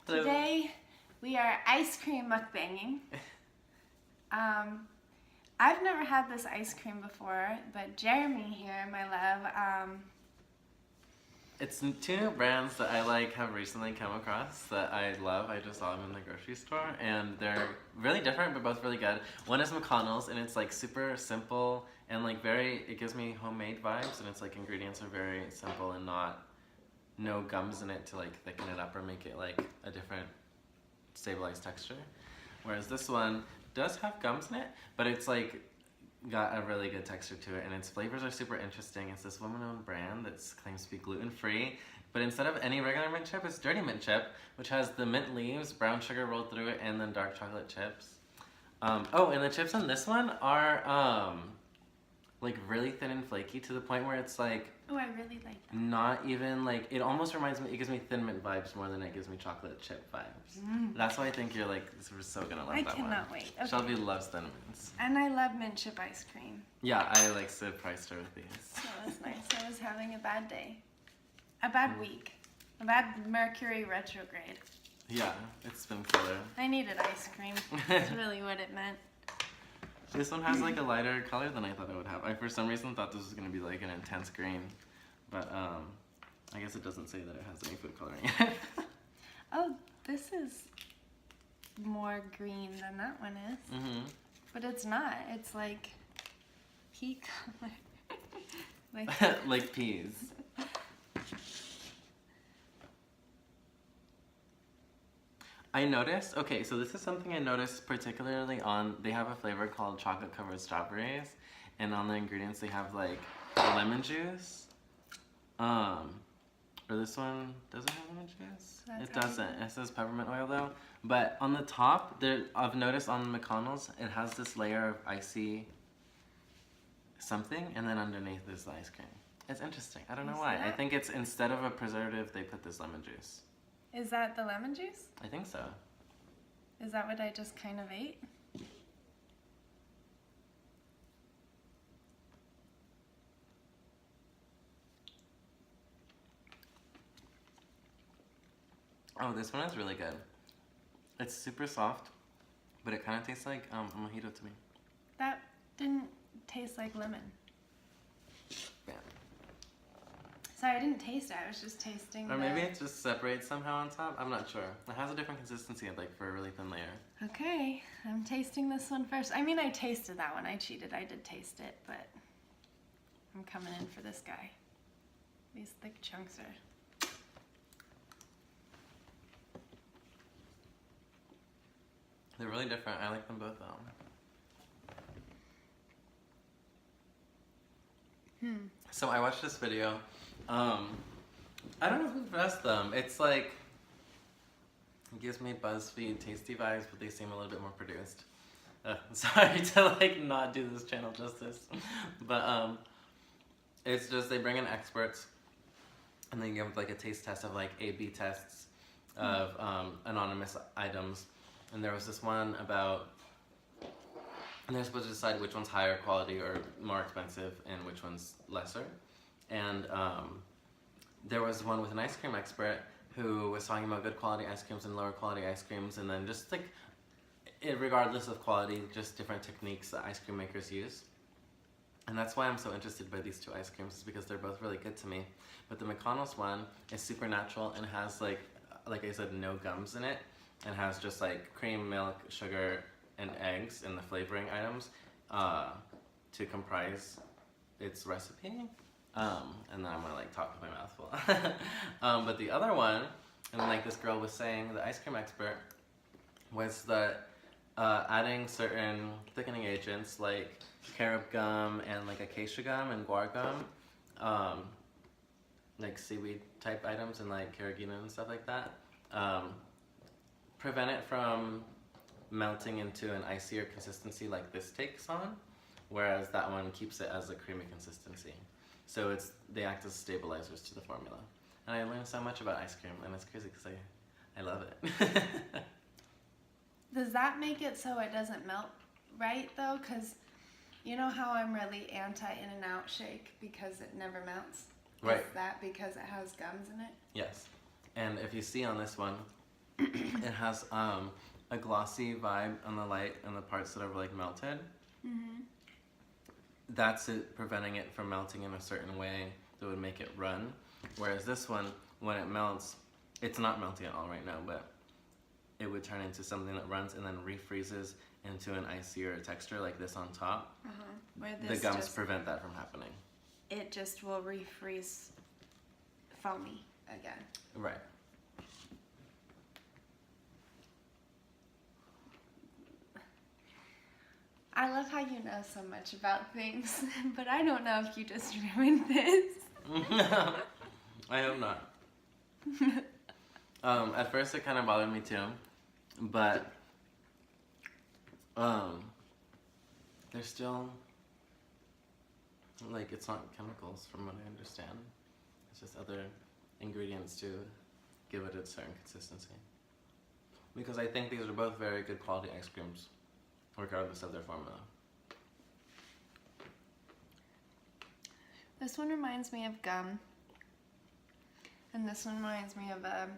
Hello. Today we are ice cream mukbanging. I've never had this ice cream before, but Jeremy here, my love, It's two new brands that I have recently come across that I love. I just saw them in the grocery store and they're really different but both really good. One is McConnell's and it's like super simple and it gives me homemade vibes, and it's like ingredients are very simple and no gums in it to like thicken it up or make it like a different stabilized texture. Whereas this one does have gums in it, but it's like got a really good texture to it, and its flavors are super interesting. It's this woman-owned brand that claims to be gluten-free, but instead of any regular mint chip, it's dirty mint chip, which has the mint leaves, brown sugar rolled through it, and then dark chocolate chips. Oh, and the chips on this one are like really thin and flaky to the point where it's like, oh, I really like that. not even like, it almost reminds me, it gives me Thin Mint vibes more than it gives me chocolate chip vibes. That's why I think you're like, we're so gonna love that one. I cannot wait. Okay. Shelby loves Thin Mints. And I love mint chip ice cream. Yeah, I like surprised her with these. That was nice. I was having a bad day. A bad week. A bad Mercury retrograde. Yeah, it's been killer. I needed ice cream. That's really what it meant. This one has like a lighter color than I thought it would have. I for some reason thought this was gonna be like an intense green, but I guess it doesn't say that it has any food coloring in it. Oh, this is more green than that one is. But it's not. It's like pea color. Like peas. I noticed, okay, so this is something I noticed particularly they have a flavor called chocolate covered strawberries, and on the ingredients they have like lemon juice. Or this one doesn't have lemon juice? It doesn't. It says peppermint oil though. But on the top, I've noticed on McConnell's, it has this layer of icy something, and then underneath is the ice cream. It's interesting. I don't know why. I think it's instead of a preservative, they put this lemon juice. Is that the lemon juice? I think so. Is that what I just kind of ate? Oh, this one is really good. It's super soft, but it kind of tastes like a mojito to me. That didn't taste like lemon. Yeah. Sorry, I didn't taste it. I was just tasting. Or maybe it just separates somehow on top. I'm not sure. It has a different consistency, like for a really thin layer. Okay, I'm tasting this one first. I mean, I tasted that one. I cheated. I did taste it, but I'm coming in for this guy. These thick chunks are. They're really different. I like them both though. So I watched this video. I don't know who dressed them. It's like, it gives me BuzzFeed tasty vibes, but they seem a little bit more produced. Sorry to like not do this channel justice, but it's just they bring in experts and they give like a taste test of like A/B tests of anonymous items. And there was this one about, and they're supposed to decide which one's higher quality or more expensive and which one's lesser. And there was one with an ice cream expert who was talking about good quality ice creams and lower quality ice creams, and then just like, regardless of quality, just different techniques that ice cream makers use. And that's why I'm so interested by these two ice creams, is because they're both really good to me. But the McConnell's one is super natural and has like I said, no gums in it, and has just like cream, milk, sugar, and eggs in the flavoring items to comprise its recipe. And then I'm gonna like talk with my mouth full. But the other one, and like this girl was saying, the ice cream expert, was that adding certain thickening agents like carob gum and like acacia gum and guar gum, like seaweed type items and like carrageenan and stuff like that, prevent it from melting into an icier consistency like this takes on, whereas that one keeps it as a creamy consistency. So they act as stabilizers to the formula. And I learned so much about ice cream, and it's crazy because I love it. Does that make it so it doesn't melt right though? Because you know how I'm really anti In-N-Out shake because it never melts? Right. Is that because it has gums in it? Yes. And if you see on this one, It has a glossy vibe on the light and the parts that are like melted. Mm-hmm. That's it preventing it from melting in a certain way that would make it run. Whereas this one, when it melts, it's not melting at all right now, but it would turn into something that runs and then refreezes into an icier texture like this on top. Where The this gums prevent that from happening. it just will refreeze foamy again. Right. I love how you know so much about things, but I don't know if you just ruined this. I hope not. At first it kind of bothered me too, but there's still, like, it's not chemicals from what I understand. It's just other ingredients to give it a certain consistency. Because I think these are both very good quality ice creams, regardless of their formula. This one reminds me of gum, and this one reminds me of a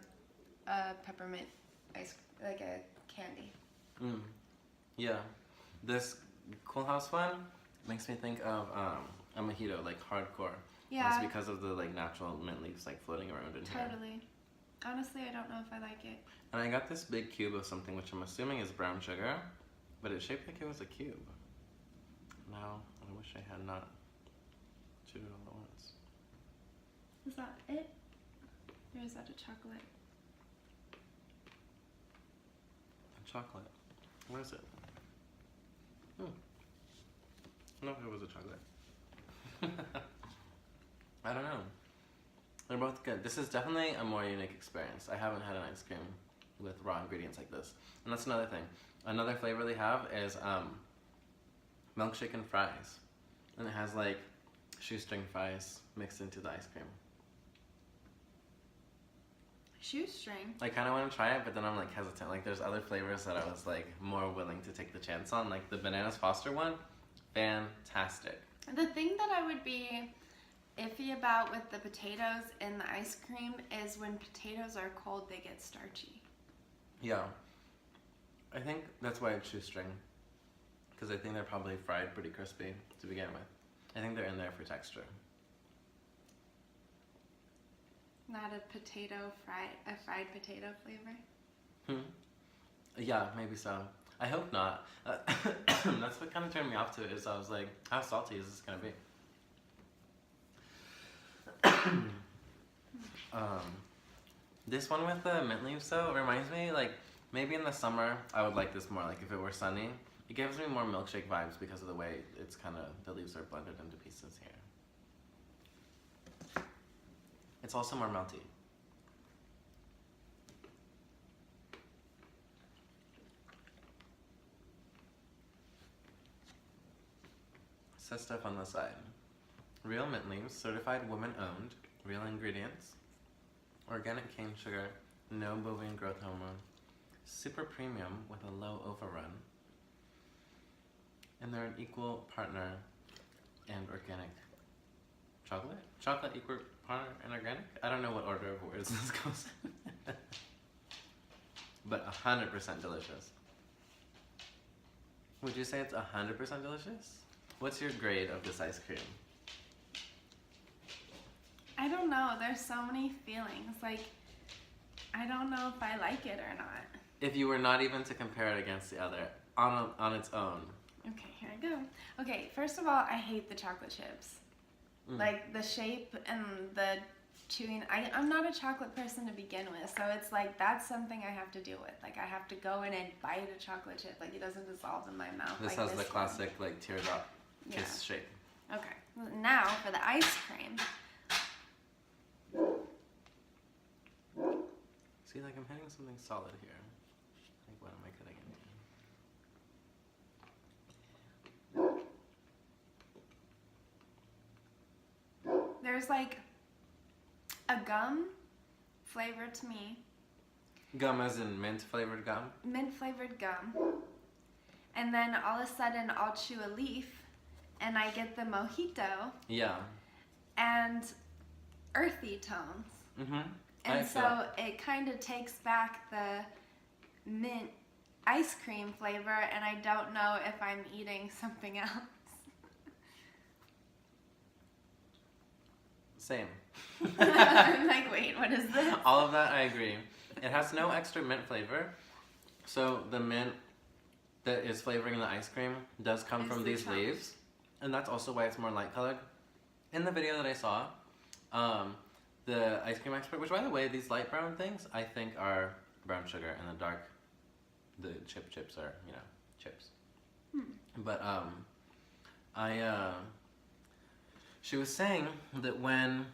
peppermint ice, like a candy. Yeah, this Cool House one makes me think of a mojito, like hardcore. Yeah. It's because of the like natural mint leaves like floating around in here. Totally. Honestly, I don't know if I like it. And I got this big cube of something which I'm assuming is brown sugar, but it's shaped like it was a cube. Now, I wish I had not chewed it all at once. Is that it? Or is that a chocolate? A chocolate. What is it? No, it was a chocolate. I don't know. They're both good. This is definitely a more unique experience. I haven't had an ice cream with raw ingredients like this. And that's another thing. Another flavor they have is milkshake and fries. And it has like shoestring fries mixed into the ice cream. Shoestring? I kind of want to try it, but then I'm like hesitant. Like there's other flavors that I was like more willing to take the chance on. Like the Bananas Foster one, fantastic. The thing that I would be iffy about with the potatoes in the ice cream is when potatoes are cold, they get starchy. Yeah. I think that's why it's shoestring. Because I think they're probably fried pretty crispy to begin with. I think they're in there for texture. Not a fried potato flavor? Yeah, maybe so. I hope not. That's what kind of turned me off to it, is I was like, how salty is this going to be? This one with the mint leaves though reminds me, like, maybe in the summer I would like this more, like if it were sunny. It gives me more milkshake vibes because of the way it's kind of, the leaves are blended into pieces here. It's also more melty. It says stuff on the side. Real mint leaves, certified woman owned, real ingredients, organic cane sugar, no bovine growth hormone, super premium with a low overrun, and they're an equal partner and organic. Chocolate? Chocolate equal partner and organic? I don't know what order of words this goes in. But 100% delicious. Would you say it's 100% delicious? What's your grade of this ice cream? I don't know. There's so many feelings. Like, I don't know if I like it or not. If you were not even to compare it against the other, on its own. Okay, here I go. Okay, first of all, I hate the chocolate chips. Like, the shape and the chewing. I'm not a chocolate person to begin with, so it's like, that's something I have to deal with. Like, I have to go in and bite a chocolate chip. Like, it doesn't dissolve in my mouth. This like has the classic, like, teardrop kiss shape. Okay, now for the ice cream. See, like, I'm hitting something solid here. Like, what am I cutting into? There's like a gum flavor to me. Gum as in mint flavored gum? Mint flavored gum. And then all of a sudden I'll chew a leaf and I get the mojito. Yeah. And earthy tones. And I so feel- it kind of takes back the mint ice cream flavor, and I don't know if I'm eating something else. Same. I'm like, wait, what is this? All of that I agree. It has no extra mint flavor. So the mint that is flavoring the ice cream does come Is from the these chocolate. leaves. And that's also why it's more light colored. In the video that I saw, the ice cream expert, which by the way, these light brown things I think are brown sugar, and the dark, the chips are, you know, chips. But she was saying that when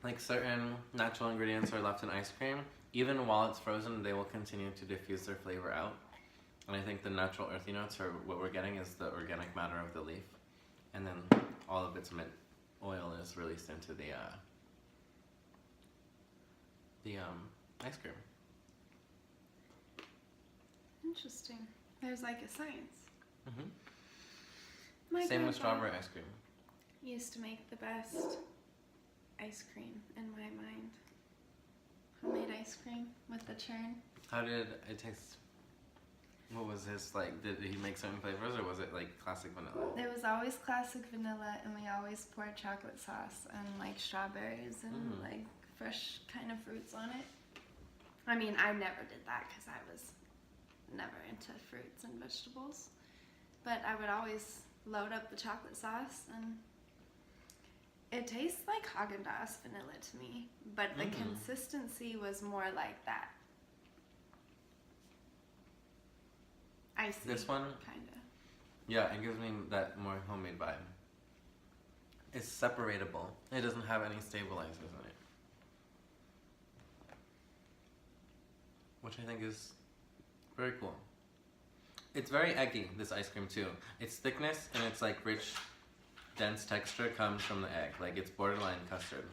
like certain natural ingredients are left in ice cream, even while it's frozen, they will continue to diffuse their flavor out. And I think the natural earthy notes are what we're getting is the organic matter of the leaf, and then all of its mint oil is released into the ice cream. Interesting. There's like a science. Hmm. My Same with grandpa strawberry ice cream. used to make the best ice cream in my mind. Homemade ice cream with the churn. How did it taste? What was his like? Did he make certain flavors, or was it like classic vanilla? There was always classic vanilla, and we always poured chocolate sauce and like strawberries and like fresh kind of fruits on it. I mean, I never did that because I was never into fruits and vegetables. But I would always load up the chocolate sauce, and it tastes like Haagen-Dazs vanilla to me, but the consistency was more like that. Icy. This one, kinda. yeah, it gives me that more homemade vibe. It's separatable. It doesn't have any stabilizers in it, which I think is very cool. It's very eggy, this ice cream too. Its thickness and its like rich, dense texture comes from the egg. Like it's borderline custard.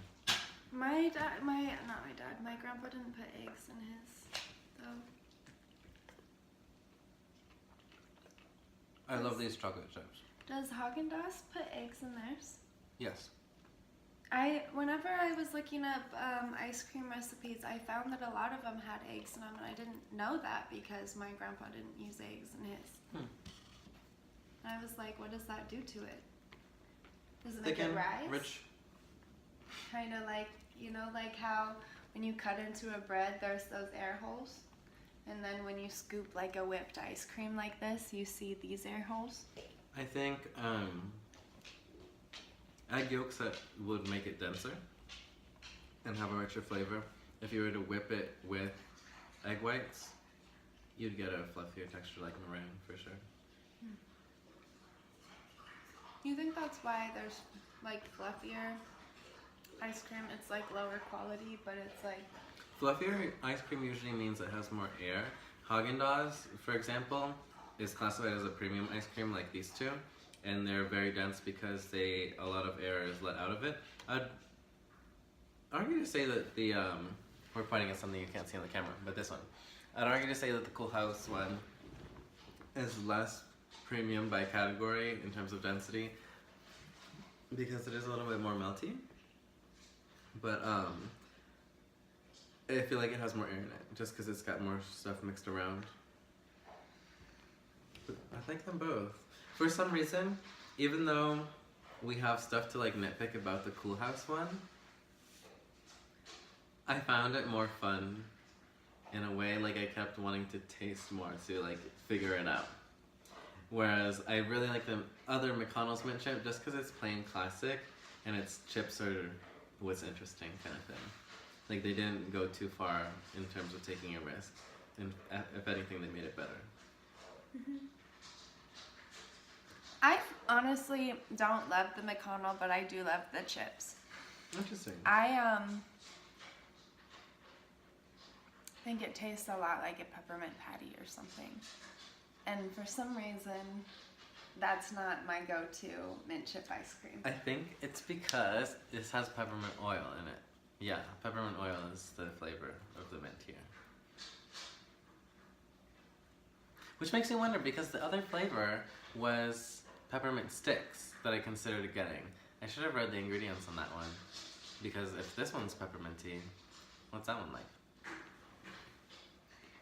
My grandpa didn't put eggs in his, though. I love these chocolate chips. Does Haagen-Dazs put eggs in theirs? Yes. Whenever I was looking up ice cream recipes, I found that a lot of them had eggs in them, and I didn't know that because my grandpa didn't use eggs in his. And I was like, what does that do to it? Does it make Thicken, it rise? rich. Kind of like, you know, like how when you cut into a bread, there's those air holes? And then when you scoop like a whipped ice cream like this, you see these air holes? I think egg yolks that would make it denser and have a richer flavor. If you were to whip it with egg whites, you'd get a fluffier texture like meringue for sure. You think that's why there's like fluffier ice cream? It's like lower quality, but it's like... Fluffier ice cream usually means it has more air. Haagen-Dazs, for example, is classified as a premium ice cream like these two, and they're very dense because a lot of air is let out of it. I'd argue to say that the we're pointing at something you can't see on the camera, but this one. I'd argue to say that the Cool House one is less premium by category in terms of density because it is a little bit more melty. But I feel like it has more air in it just because it's got more stuff mixed around. But I like them both. For some reason, even though we have stuff to like nitpick about the Cool House one, I found it more fun in a way. Like I kept wanting to taste more to like figure it out. Whereas I really like the other McConnell's mint chip just because it's plain classic and its chips are what's interesting kind of thing. Like they didn't go too far in terms of taking a risk, and if anything, they made it better. I honestly don't love the McConnell, but I do love the chips. Interesting. I think it tastes a lot like a peppermint patty or something. And for some reason, that's not my go-to mint chip ice cream. I think it's because this has peppermint oil in it. Yeah, peppermint oil is the flavor of the mint here. Which makes me wonder because the other flavor was peppermint sticks that I considered getting. I should have read the ingredients on that one. Because if this one's pepperminty, what's that one like?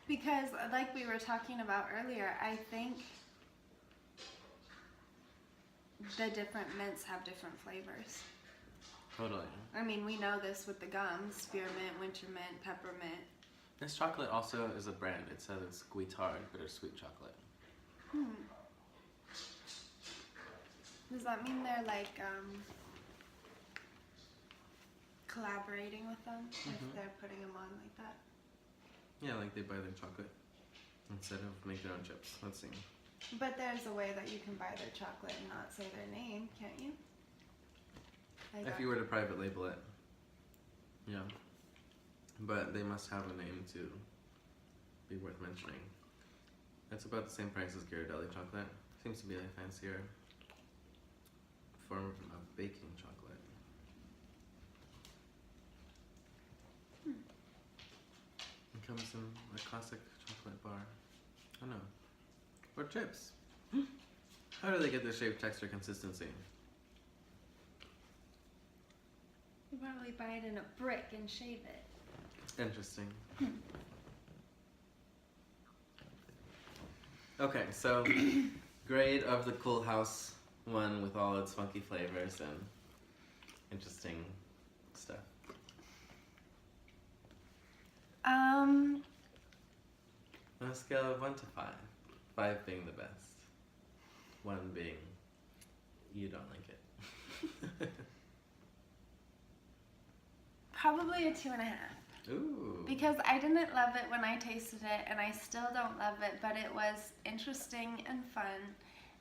Because, like we were talking about earlier, I think the different mints have different flavors. Totally. I mean, we know this with the gums: spearmint, wintermint, peppermint. This chocolate also is a brand. It says it's Guitard bittersweet chocolate. Does that mean they're like collaborating with them if they're putting them on like that? Yeah, like they buy their chocolate instead of make their own chips. Let's see. But there's a way that you can buy their chocolate and not say their name, can't you? Like If you were to private label it. Yeah. But they must have a name to be worth mentioning. It's about the same price as Ghirardelli chocolate. Seems to be a fancier form of baking chocolate. It comes in a classic chocolate bar. Oh no. Or chips. How do they get the shape, texture, consistency? you probably buy it in a brick and shave it. Interesting. Okay, so grade of the Cool House one with all its funky flavors and interesting stuff. On a scale of 1 to 5, 5 being the best, 1 being you don't like it. Probably a 2.5. Ooh. Because I didn't love it when I tasted it, and I still don't love it, but it was interesting and fun,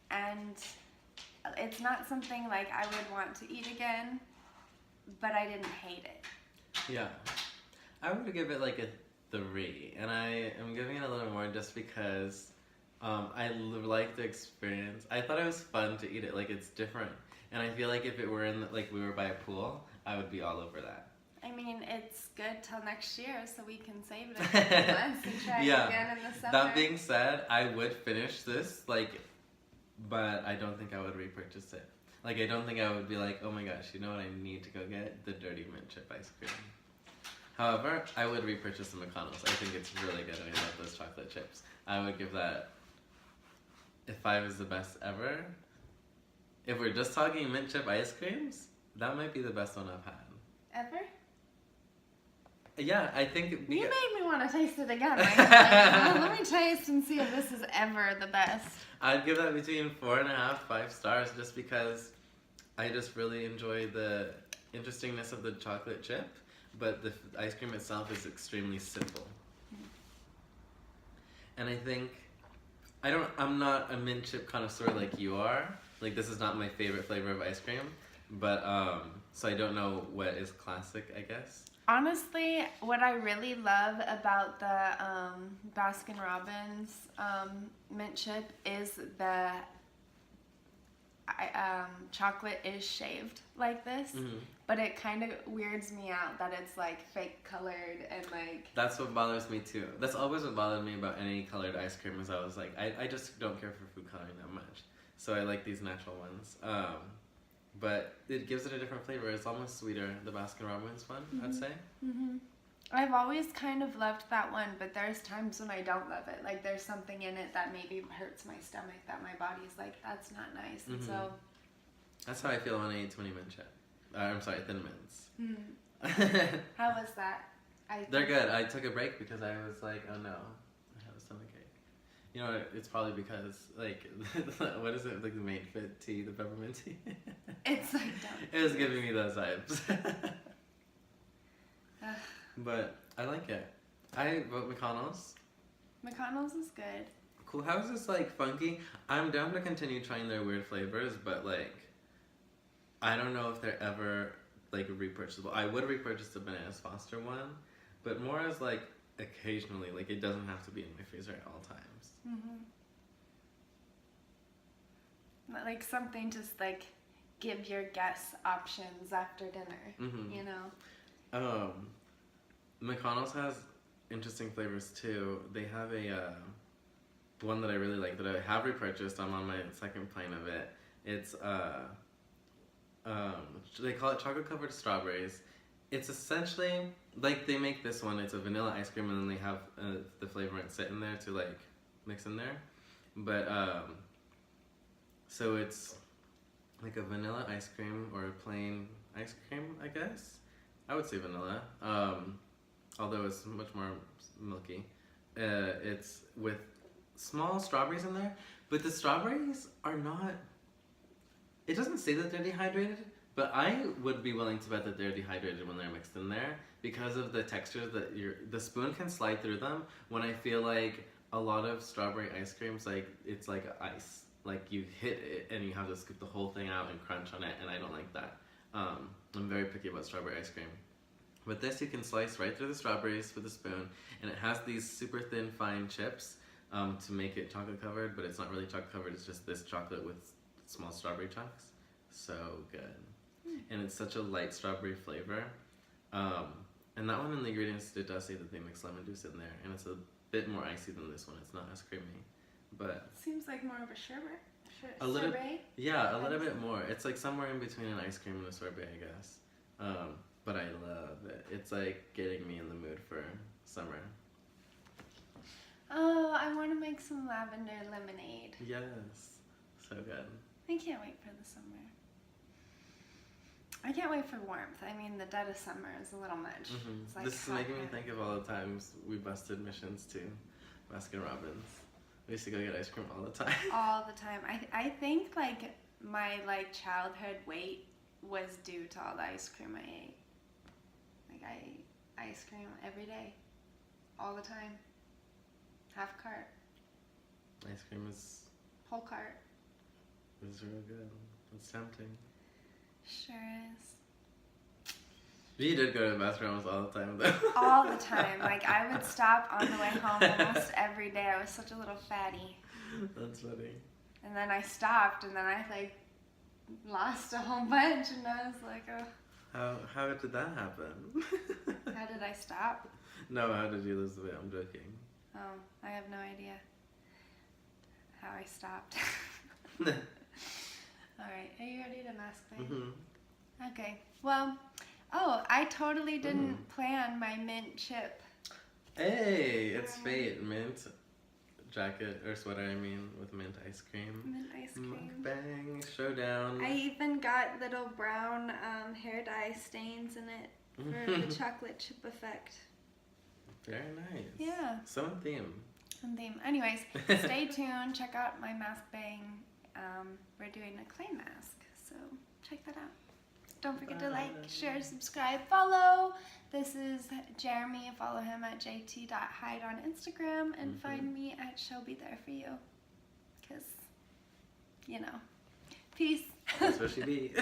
and it's not something like I would want to eat again, but I didn't hate it. Yeah. I would give it like a 3, and I am giving it a little more just because I like the experience. I thought it was fun to eat it, like it's different, and I feel like if it were in, like we were by a pool, I would be all over that. I mean, it's good till next year, so we can save it a few months and try it again in the summer. That being said, I would finish this, like, but I don't think I would repurchase it. Like, I don't think I would be like, oh my gosh, you know what I need to go get? The Dirty Mint Chip ice cream. However, I would repurchase the McConnell's. I think it's really good, and I love those chocolate chips. I would give that, if 5 is the best ever, if we're just talking mint chip ice creams, that might be the best one I've had. Ever? Yeah, I think... You made me want to taste it again. Like, let me taste and see if this is ever the best. I'd give that between 4.5, 5 stars just because I just really enjoy the interestingness of the chocolate chip, but the ice cream itself is extremely simple. And I think, I'm not a mint chip connoisseur like you are. Like, this is not my favorite flavor of ice cream, but, so I don't know what is classic, I guess. Honestly, what I really love about the Baskin-Robbins mint chip is the chocolate is shaved like this, but it kind of weirds me out that it's like fake colored and like... That's what bothers me too. That's always what bothered me about any colored ice cream is I was like, I just don't care for food coloring that much. So I like these natural ones. But it gives it a different flavor. It's almost sweeter, the Baskin-Robbins one, I'd say. I've always kind of loved that one, but there's times when I don't love it. Like, there's something in it that maybe hurts my stomach, that my body's like, that's not nice. And so... That's how I feel when I eat too many mint chip. I'm sorry, Thin Mints. How was that? They're good. I took a break because I was like, oh no, I have a stomachache. You know, it's probably because, like, what is it, like the Made Fit tea, the peppermint tea? It's like, it was giving me those vibes. But I like it. I vote McConnell's. McConnell's is good. Cool House is, like, funky. I'm down to continue trying their weird flavors, but, like, I don't know if they're ever, like, repurchasable. I would repurchase the Bananas Foster one, but more as, like, occasionally. Like, it doesn't have to be in my freezer at all times. Like something just like give your guests options after dinner, you know? McConnell's has interesting flavors too. They have a one that I really like that I have repurchased. I'm on my second plane of it. It's they call it chocolate covered strawberries, it's essentially like they make this one. It's a vanilla ice cream, and then they have the flavorant sit in there to like mix in there. But so it's like a vanilla ice cream or a plain ice cream, I guess. I would say vanilla. Although it's much more milky. It's with small strawberries in there, but the strawberries are not. It doesn't say that they're dehydrated, but I would be willing to bet that they're dehydrated when they're mixed in there because of the textures that the spoon can slide through them. When I feel like a lot of strawberry ice creams, like it's like ice, like you hit it and you have to scoop the whole thing out and crunch on it, and I don't like that. I'm very picky about strawberry ice cream. With this, you can slice right through the strawberries with a spoon, and it has these super thin, fine chips to make it chocolate covered, but it's not really chocolate covered. It's just this chocolate with small strawberry chunks. So good. And it's such a light strawberry flavor. And that one in the ingredients, it does say that they mix lemon juice in there, and it's a bit more icy than this one. It's not as creamy, but Seems like more of a sherbet. a little, Sorbet? yeah, a little bit more. It's like somewhere in between an ice cream and a sorbet, I guess. But I love it. It's like getting me in the mood for summer. Oh, I want to make some lavender lemonade. Yes, so good. I can't wait for the summer. I can't wait for warmth. I mean, the dead of summer is a little much. It's like This is hot making me out. think of all the times we busted missions to Baskin Robbins. We used to go get ice cream all the time. All the time. I think like my like childhood weight was due to all the ice cream I ate. Like I ate ice cream every day, all the time. Half cart, Ice cream is whole cart. real good. It's tempting. Sure is. You did go to the Baskin Robbins all the time, though. All the time. Like I would stop on the way home almost every day. I was such a little fatty. That's funny. And then I stopped, and then I like lost a whole bunch, and I was like, oh, How did that happen? how did I stop? No, how did you lose the weight? I'm joking. Oh, I have no idea how I stopped. All right, are you ready to mask bang? Mm-hmm. Okay. Well, I totally didn't plan my mint chip. Hey, it's fate. Mint jacket or sweater, I mean, with mint ice cream. Mint ice cream. Mukbang showdown. I even got little brown hair dye stains in it for the chocolate chip effect. Very nice. Yeah. So in theme. On theme. Anyways, stay tuned. Check out my mask bang. We're doing a clay mask, so check that out. Don't forget to like, share, subscribe, follow. This is Jeremy. Follow him at jt.hide on Instagram and find me at She'll Be There For You. Because, you know. Peace. That's where she be.